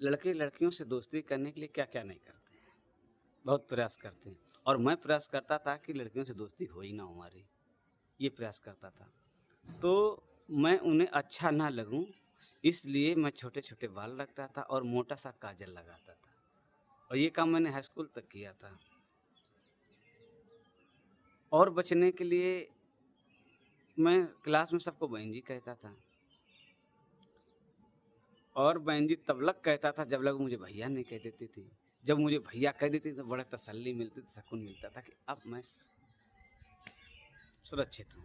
लड़के लड़कियों से दोस्ती करने के लिए क्या-क्या नहीं करते हैं, बहुत प्रयास करते हैं और मैं प्रयास करता था कि लड़कियों से दोस्ती हो ही ना हो हमारी, ये प्रयास करता था। तो मैं उन्हें अच्छा ना लगूँ, इसलिए मैं छोटे-छोटे बाल रखता था और मोटा-सा काजल लगाता था और ये काम मैंने हाई स्कूल तक किया था। और बचने के लिए मैं क्लास में सबको बहन जी कहता था और बहन जी तब लग कहता था जब लग मुझे भैया नहीं कह देती थी। जब मुझे भैया कह देती थी तो बड़ा तसल्ली मिलती थी, सुकून मिलता था कि अब मैं सुरक्षित हूँ।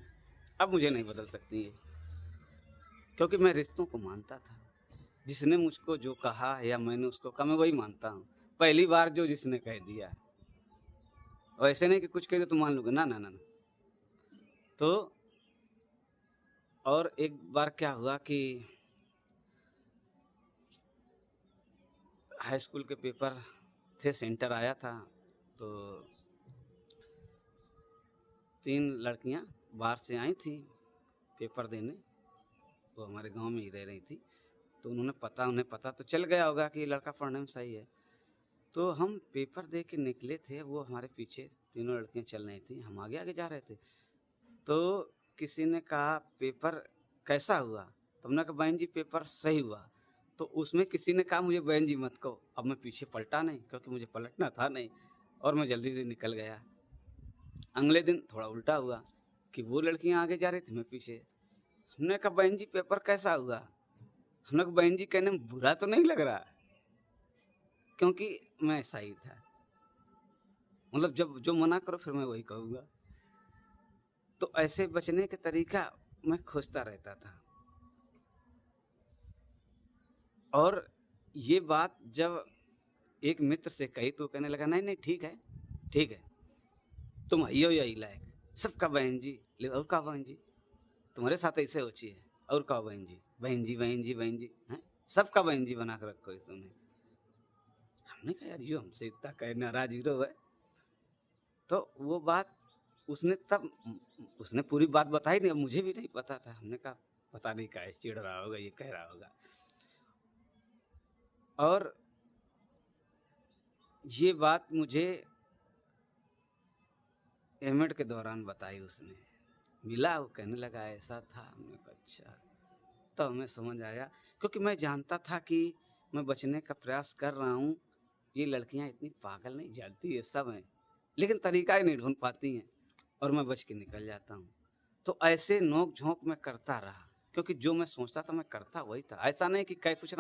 अब मुझे नहीं बदल सकती ये, क्योंकि मैं रिश्तों को मानता था। जिसने मुझको जो कहा या मैंने उसको कहा मैं वही मानता हूँ। पहली बार जो जिसने कह दिया, और ऐसे नहीं कि कुछ कह दे तो मान लूँगा, ना, ना, ना, ना। तो और एक बार क्या हुआ कि हाई स्कूल के पेपर थे, सेंटर आया था, तो 3 लड़कियाँ बाहर से आई थीं पेपर देने, वो हमारे गाँव में ही रह रही थी। तो उन्हें पता तो चल गया होगा कि ये लड़का पढ़ने में सही है। तो हम पेपर दे के निकले थे, वो हमारे पीछे तीनों लड़कियाँ चल रही थीं, हम आगे-आगे जा रहे थे। तो किसी ने कहा पेपर कैसा हुआ? तो हमने कहा बहन जी पेपर सही हुआ। तो उसमें किसी ने कहा मुझे बहन जी मत कहो। अब मैं पीछे पलटा नहीं, क्योंकि मुझे पलटना था नहीं और मैं जल्दी से निकल गया। अगले दिन थोड़ा उल्टा हुआ कि वो लड़कियां आगे जा रही थी, मैं पीछे। हमने कहा बहन जी पेपर कैसा हुआ? हमने कहा बहन जी कहने में बुरा तो नहीं लग रहा, क्योंकि मैं सही था। मतलब जब जो मना करो फिर मैं वही कहूँगा। तो ऐसे बचने का तरीका मैं खोजता रहता था। और ये बात जब एक मित्र से कही तो कहने लगा नहीं नहीं ठीक है, ठीक है, तुम हइयो यही लायक, सबका बहन जी ले, और का बहन जी तुम्हारे साथ ऐसे हो है, और का बहन जी, बहन जी बहन जी बहन जी हैं, सबका बहन जी बना कर रखो इस तुमने। हमने कहा यार यो हमसे इतना कहे नाराज हीरो है। तो वो बात उसने पूरी बात बताई नहीं, अब मुझे भी नहीं पता था। हमने कहा पता नहीं काहे चिढ़ रहा होगा, ये कह रहा होगा। और ये बात मुझे एमएड के दौरान बताई उसने, मिला वो कहने लगा ऐसा था। हमने कहा अच्छा। तो हमें समझ आया, क्योंकि मैं जानता था कि मैं बचने का प्रयास कर रहा हूँ, ये लड़कियाँ इतनी पागल नहीं, जानती ये सब हैं, लेकिन तरीका ही नहीं ढूंढ पाती हैं और मैं बच के निकल जाता हूँ। तो ऐसे नोक झोंक मैं करता रहा, क्योंकि जो मैं सोचता था मैं करता वही था। ऐसा नहीं कि कह कुछ